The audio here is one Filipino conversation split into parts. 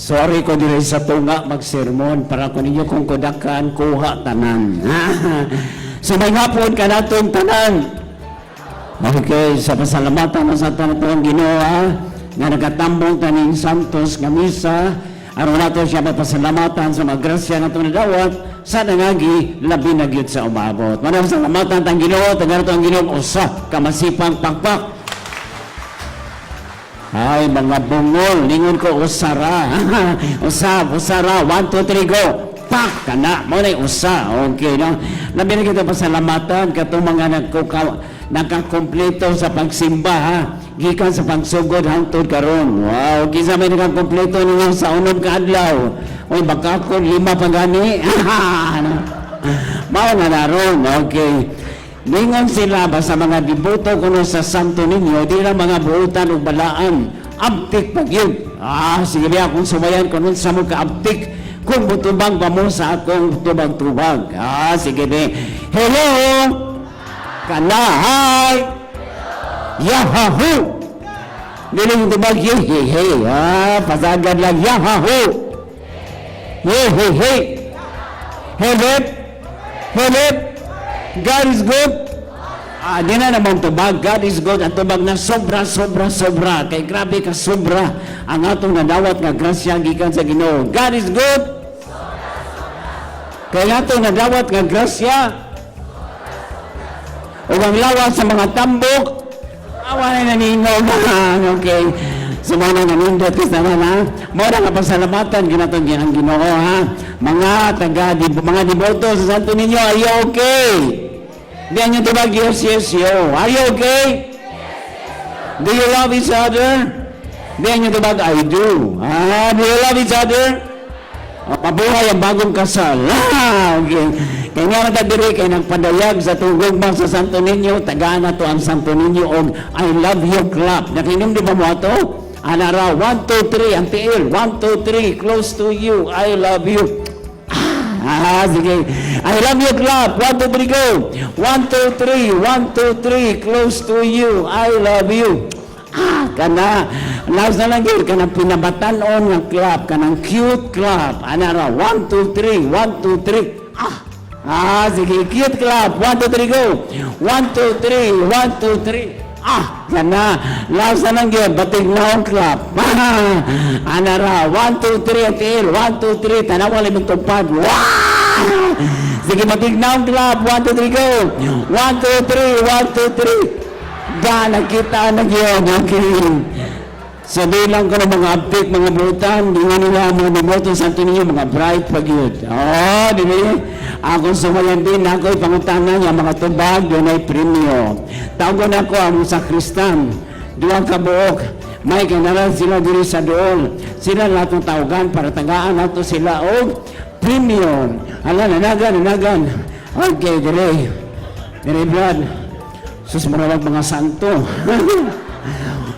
Sorry ko diri sa tunga magsermon para ko ninyo kung kudakan kuha tanan. So may hapon ka natong tanan. Okay, sa pasalamatan sa tanang Ginoo nga nagatambong taning Santos nga misa, aron nato siya pasalamatan sa mga grasya nga itong nadawat sa nangagi labi na gyud sa umabot. Maraming salamatan tang Ginoo, tagaan nato ang Ginoo usa ka masipang pakpak. Ay, mga bungol, lingon ko, usara. usara, 1, 2, 3, go. Pak, kana, mo na usa. Okay, no? Labi na kita pasalamatan, katong mga nakakompleto sa pagsimba, ha? Gikan sa pagsugod, hangtod karon. Wow, kisa may nakakompleto ninyo sa unod kaadlaw. Uy, baka ko, 5 pagani. Mao nga naron, okay. Lingon sila ba sa mga diboto kuno sa Santo Niño, di lang mga buutan o balaan, abtik pag yun. Sige biya, kung sumayan ko nun sa mga abtik, kung butubang pa mo sa akong tubag-tubag. Sige biya. Hello! Kana, hi! Yahahu! Dili yung tubag, hey. Pasagad lang, yahahu! Hey! Helip! God is good. Di na naman tubag. God is good. Ang tubag na sobra. Kay grabe ka sobra. Ang atong nadawat nga grasya gikan sa Ginoo. God is good. Kay atong nadawat nga grasya. O ang lawas sa mga tambok. Awa na naninog. Okay. Sumana nga nindot is naman ha. Mora nga pasalamatan ginatong ang Ginoo ha. Mga diboto sa Santo Niño, are you okay? Diyan nyo tubag, yes, yo. Are you okay? Do you love each other? Diyan nyo tubag, I do. Do you love each other? Pabuhay ang bagong kasal. Okay. Kaya nga natagdiri, kaya nagpadayag sa tugog sa Santo Niño, tagaan na to ang Santo Niño og I love you clap. Nakinim di ba mo ito? Anara, 1, 2, 3, ang tiil. 1, 2, 3, close to you. I love you. Sige. I love you, clap. 1, 2, 3, go. 1, 2, 3. 1, 2, 3, close to you. I love you. Kana. Laos na lang yun. Kanang pinabatanon ng clap. Kanang cute clap. Anara, 1, 2, 3. 1, 2, 3. Sige. Cute clap. 1, 2, 3, go. 1, 2, 3. 1, 2, 3. Kana. Laos na lang yun. Batig na ang clap. Anara, 1, 2, 3, at il. 1, 2, 3, tanawa limang tupad. Wow! Sige, batig na ang clap. 1, 2, 3, go. 1, 2, 3, 1, 2, 3. Nakita na yun. Okay. Sabi lang ko ng mga update, mga butan, di nga nila mga diboto sa Santo Niño, mga bright pag yun. Di ba yun? Ako sumayan din, ako ipangutangan yung mga tubag, doon ay premyo. Tawagon ako ang sakristan, duwang kabuok, may kanaral sila diri sa dool. Sila lahat ng tawagan para tagaan nato sila o premyo. Hala, nanagan. Okay, dire, Brad. Sus, marawag mga santo.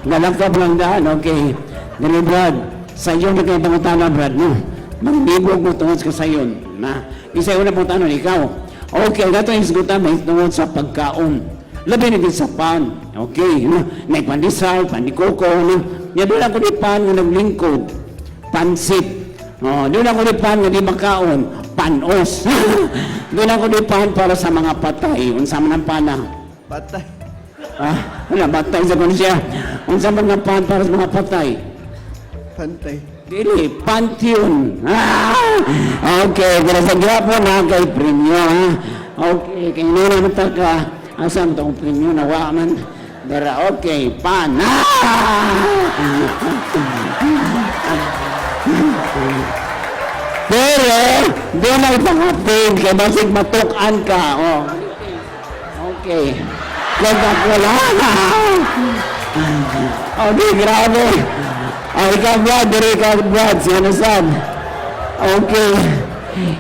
Galangkab lang daan, okay. Dire, Brad, sa iyo na kayo pangutana, Brad, no? Magbibog mo tungod ka sa iyo, na? Isa yung na tanong, ikaw. Okay, nato yung sigutan, may tungod sa pagkaon. Labi na din sa pan. Okay, no? May pandisal, pandikoko, no? Yan doon ako di pan nga naglingkod. Pansit. Doon ako di pan nga di makaon. Panos. Doon ako di pan para sa mga patay. Unsa man ang pana? Patay. Wala, patay sa konsya. Unsa man ang pan para sa mga patay? Pantay. Dili, pantheon. Okay, pero sa grapo na kay premyo, ha? Okay, kaya nuna mata ka. Asan itong premyo na waman? Dara, okay, pan. Pero, doon na ipangapin, kaya basig matukan ka. Okay. Wala. Okay, grabe. Ikaw, Brad, sinasan. Okay.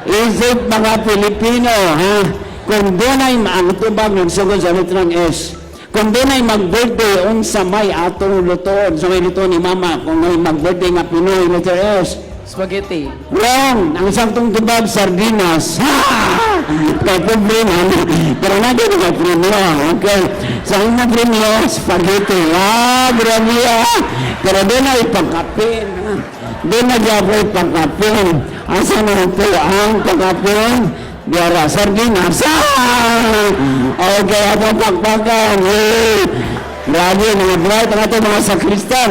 Isip mga Pilipino, ha? Kung doon ay ang tubag nagsugod sa litrang S, kung doon ay mag-birthday, unsa may atong lutoon, sa may lutoon ni Mama, kung may mag-birthday nga Pinoy, letter S, Spaghetti. wrong! Ang santong tubag, sardinas. Kay problema. Pero natin kay premyo. Okay. Sa unang premyo, spaghetti. Grabe. Pero doon ay pagkapin. Di na jaboy pagkapin. Asa na ito ang pagkapin? Diara sardinas. Okay, ako pagpagan. Grabe, mga bright ang ating mga sakristan.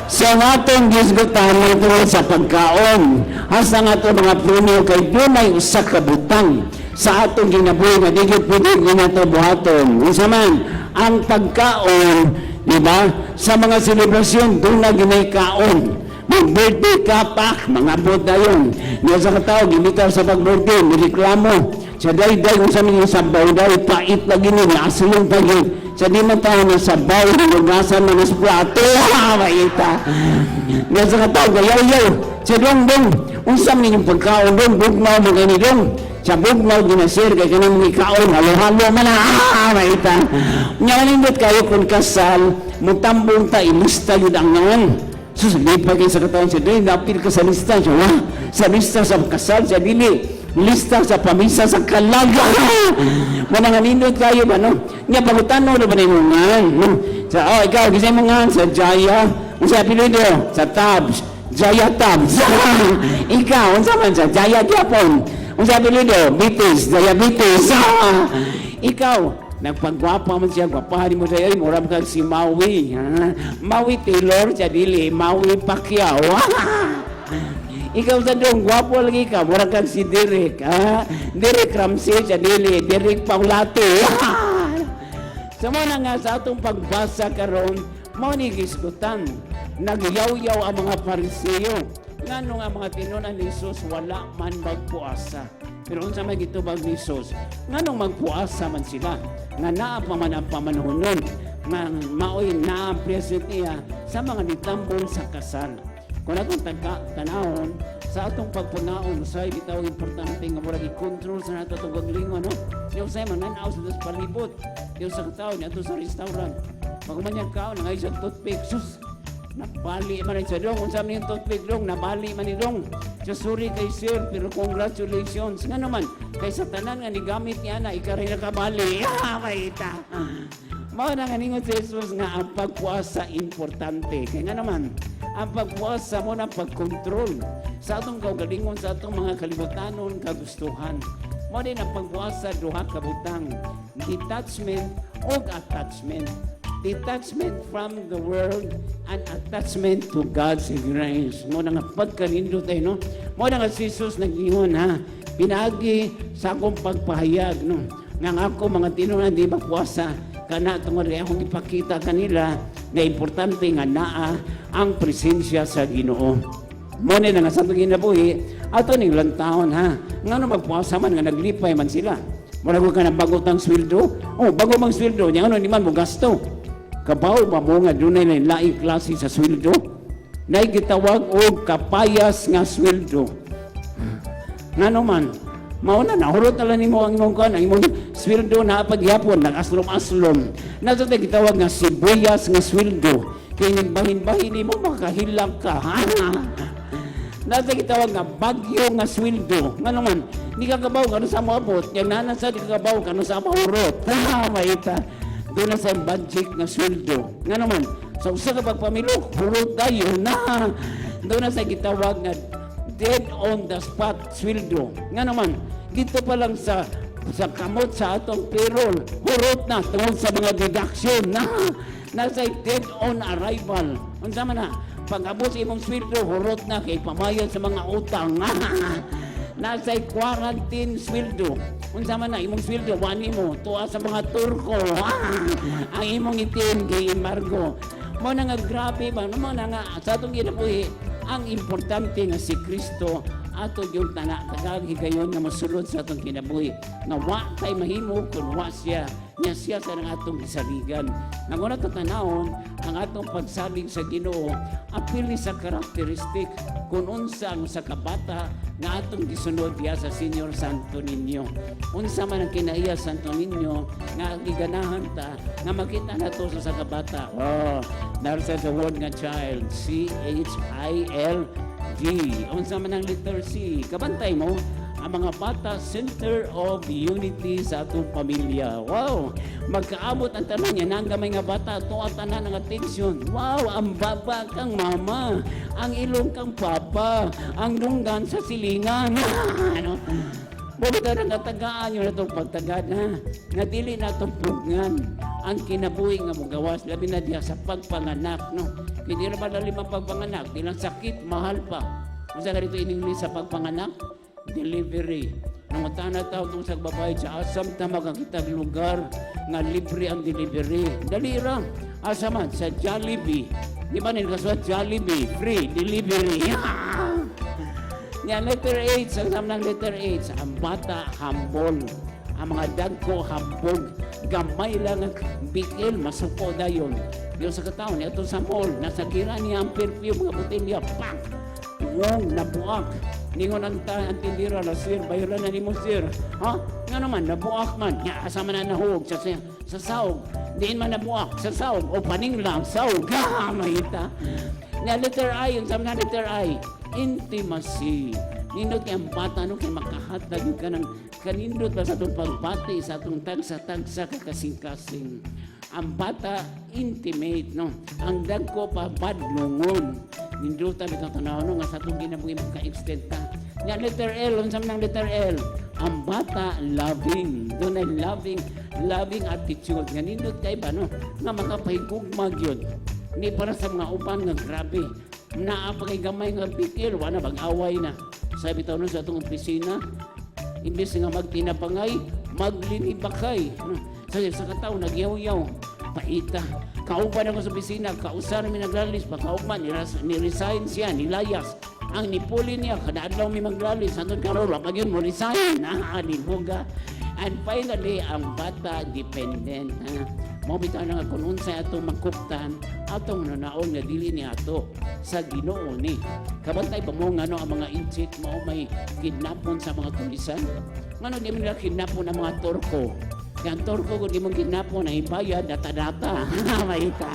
So nga itong gisgutan ng tungkol sa pagkaon. Hasta nga ito mga punyo kay dunay usa ka butang sa atong ginabuhi nga digit pwede ginato buhaton. Unsa man ang pagkaon, di ba? Sa mga selebrasyon doon na ginay kaon. Mag-birthday ka pa, mga abot na yun. Nga sa katao, gimitaw sa pag-birthday, nireklamo. Sa day-day, kung sa mga sabaw, day, pait na gini, nasilong pagin. Sa di man tayo na sabaw, nugasan na nas plato, maita. Nga sa katao, gayaw-yaw. Sa dong-dong, unsa man yung pagkaon dong, bugnaw mo gani dong. Sa bugnaw, ginasir, kaya ka mga ikaon, halo-halo man na, maita. Nga kanindot kayo kung kasal, mutambong ta, ilista yun ang ngayon. Susugid pa kayo sa katawan siya, dili napil ka sa lista siya, sa lista sa kasal siya, dili lista sa pamisa sa kalaga. Mananganindot kayo ba, no? Nga pagutano na ba na yung ngan? Sa, ikaw, gisay mo ngan sa Jaya, sa apelido, sa Tabs, Jaya Tabs. Ikaw, unsa man sa Jaya Japon, sa apelido, Bitis, Jaya Bitis. Ikaw, nagpagwapa man siya, gwapahan mo siya, murab kag si Maui. Maui Taylor, siya dili, Maui Pacquiao. Ikaw sa doon, gwapo lagi ka, murab kag si Derek. Derek Ramsey, siya dili, Derek Paulato. So mo na nga sa atong pagbasa karon, mo ni gisgutan, nagyaw-yaw ang mga Pariseo. Nga nung ang mga tinunan ni Jesus, wala man magpuasa. Pero unsa may gitubag ni Jesus, nga nung magpuasa man sila, nga naa pa man ang pamanuhunon, nga maoy naa ang present niya sa mga nitambol sa kasal. Kung atong tanahon, sa atong pagpunaon, usay bitaw importante nga murag i-control sa nato itong gaglingon, no? Yung usay mananaw sa palibot, yung sa tao niya sa restaurant. Pagumanyag kao, nangay sa toothpick, sus, nabali man rin sa dong. Kung saan yung toothpick dong, nabali man ni dong. So, sorry kay sir, pero congratulations. Nga naman, kay sa tanan nga nigamit niya na, ikaw rin nakabali. Maita. Mao na nga ningon si Jesus nga ang pagpuasa importante. Kaya nga naman, ang pagpuasa mo na pagkontrol sa atong kaugalingon, sa atong mga kalibutanon, kagustuhan. Mao din ang pagpuasa, duha ka butang. Detachment o attachment. Detachment from the world and attachment to God's grace. Mo na nga pagkalindot tayo, no? Mo na nga si Jesus nag-ingon, ha? Pinagi sa akong pagpahayag, no? Nga ako mga tinunan di magpuasa, kana tungod akong ipakita kanila na importante nga naa ang presensya sa Ginoo. Mo na nga sa itong ginabuhi, ato ning lantahon, ha? Nga no magpuasa man, nga naglipay man sila. Mula ka na bago tang sweldo, bago mang sweldo, niya ano, hindi man mo gasto. Kabaw ba mo nga dunay na laing klase sa sweldo? Nay gitawag og kapayas nga sweldo. Ngano man, mao na nahurot na lang nimo ang imong kan, ang imong sweldo na pagyapon nag-aslom-aslom. Nasa ta gitawag nga sibuyas nga sweldo. Kay bahin-bahin nimo makahilak ka. Nasa gitawag nga bagyo nga sweldo. Ngano man, di ka kabaw kano sa moabot, yang nana sa di ka kabaw kano sa mahurot. Maita. Doon na sa budget nga sweldo. Nga naman, sa usa ka pagpamilok, hurot tayo na. Doon na sa gitawag na dead on the spot sweldo. Nga naman, dito pa lang sa kamot sa atong payroll, hurot na tungkol sa mga deduction na nasa dead on arrival. Unsa man na, pag-abot sa imong sweldo, hurot na kay pamayad sa mga utang. Nasa quarantine sweldo. Unsa man na imong sweldo, wani mo tuwa sa mga Turko. Ang imong itin kay embargo. Mo na nga grabe ba, mo na nga sa atong ginabuhi, ang importante nga si Kristo ato yung tagagi kayon nga masulod sa atong kinabuhi. Nga wa tay mahimo kun wa siya, niya siya sa nang atong gisaligan. Nanguna tatanawon ang atong pagsalig sa Ginoo apili sa karakteristik kung unsa ang sa kabata nga atong gisunod diya sa Senior Santo Niño. Unsa man ang kinaiya Santo Niño nga giganahan ta nga makita nato sa kabata. Narsa sa word nga child, CHILD. Unsa man ang letter C? Kabantay mo ang mga bata center of unity sa atong pamilya. Wow! Magkaabot ang tanan niya nang gamay nga bata to at tanan ng atensyon. Wow! Ang baba kang mama, ang ilong kang papa, ang dunggan sa silingan. Ano? Bukod na natagaan yun na itong pagtagad, ha? Nga dili na itong pugngan ang kinabuhi nga magawas, labi na diya sa pagpanganak, no? Hindi na ba limang pagpanganak, di lang sakit, mahal pa. Kung saan ganito in sa pagpanganak, delivery. Nung matana tao itong sa babae, sa asam na makakitag lugar nga libre ang delivery. Dali ra, asaman, sa Jollibee. Di ba nilkaswat Jollibee, free delivery. Yan, letter H, ang sama ng letter H, ang bata, hambol. Ang mga dagko, hambog. Gamay lang ang bikil, masuko na yun. Yung sa kataon, ito sa mall, nasa gira niya ang perfume, mga butilya, pak! Ngong, nabuak. Ningon ang tindira na, sir, bayaran na ni mo, sir. Ha? Nga naman, nabuak man. Nga, asama na nahog sa saog. Diin man nabuak sa saog. O paning lang, saog. Ha, mahita. Na letter I, yung sama na letter I, intimacy. Nindot kay ang bata, no, kay makahatag ka ng kanindot ba sa itong pagbati, sa itong tagsa-tagsa kakasing-kasing. Ang bata, intimate, no? Ang dagko pa, badlungon. Nindutan itong tanaw, no? Nga sa itong ginabuhi magka-extend ta. Nga letter L, unsam ng letter L. Ang bata, loving. Doon ay loving attitude. Nga nindot kay ba, no? Nga makapahigugmag yun. Hindi para sa mga upan nga grabe. Naapagay gamay nga pikil, wala bag-away na. Sabi tayo sa itong opisina, imbis nga magtinapangay, maglinibakay. Sa katao, nagyaw-yaw, paita. Kauban ako sa opisina, kausar mi naglalis, pagkauban, niresign siya, nilayas. Ang nipuli niya, kadaadlaw mi maglalis, anong karola, pag yun mo resign, nibuga. And finally, ang bata, dependent. Mo bitaw na nga kung unsay atong makuptan atong nanaon nga dili ni ato sa Ginoo ni. Kabantay pa mo nga no ang mga inchik mo may kidnapon sa mga tulisan. Ngano di man nila kidnapon ang mga Turko. Kaya ang Turko kung di mong kidnapon ay bayad data-data. Mahita.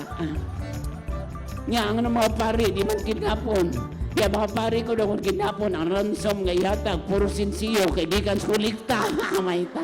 Nga ang mga pari di man kidnapon. Kaya mga pari ko daw kung kidnapon ang ransom nga ihatag puro sinsiyo kay di kan sulikta. Mahita.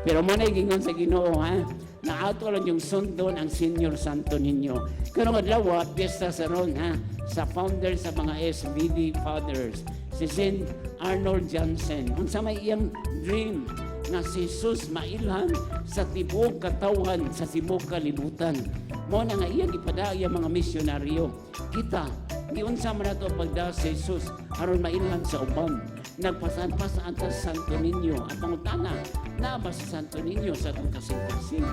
Pero mo na gingon sa Ginoo, ha? Naato lang yung sundon ang Senior Santo Niño. Kaya nga lawa, piyesta sa ron, ha? Sa founder sa mga SBD fathers, si St. Arnold Johnson. Kung sa may iyang dream na si Jesus mailhan sa tibok katawan, sa tibok kalibutan. Mo na nga iyang ipadaya mga misyonaryo. Kita, giunsa man nato pagda si Jesus aron mailhan sa uban. Nagpasan-pasaan sa Santo Niño. Ang pangutana, naaba sa Santo Niño sa itong kasing-kasing.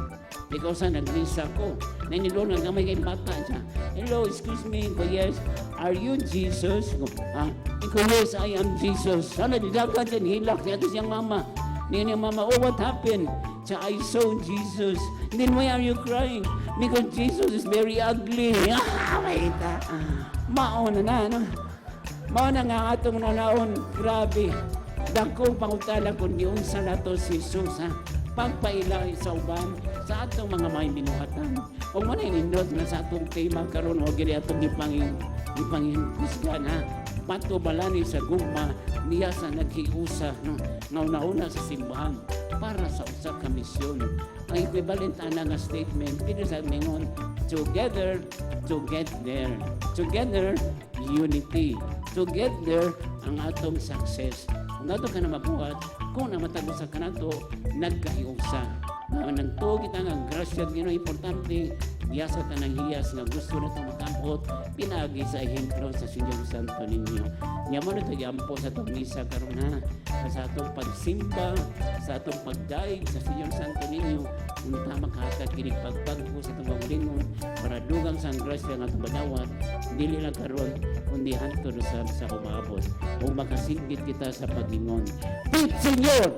Ikaw sa naglisa ko. Nanilong nga may kayong bata siya. Hello, excuse me. Yes, are you Jesus? Ha? Ikaw, yes, I am Jesus. Sana didagan dyan, hilak siya ito siyang mama. Ngayon yung mama, oh, what happened? Siya, I saw Jesus. And then why are you crying? Because Jesus is very ugly. Wait, mauna na, no? Mauna nga atong nanaon, grabe. Dakong pangutala kung giunsa nato si Jesus, ha? Pagpailaw sa uban sa atong mga may binuhatan. Kung mo na inindot na sa atong tema karon o giri atong ipangkusgan, ha? Patubalani sa gugma niya sa naghiusa, no? Nauna-una sa simbahan para sa usa ka misyon. Ang equivalent ana nga statement dito sa mingon, together to get there. Together, unity. Together, ang atong success. Kung ato ka na mabuhat, kung na matagos sa kanato, nagkahiusa. Nang tuog kita nga grasya at gino'y importante, biyasa ta ng hiyas nga gusto na itong makampot, pinagi sa ehemplo sa Señor Santo Niño. Nga mo na ito yampo sa itong misa karon ha, sa itong pagsimba, sa itong pagdaig sa Señor Santo Niño, kung tama kinig pagpagpo sa itong magulingon, para dugang sa grasya nga itong badawat, dili lang karon kundi hanto sa umabot. O makasinggit kita sa paglingon. Pit, Señor!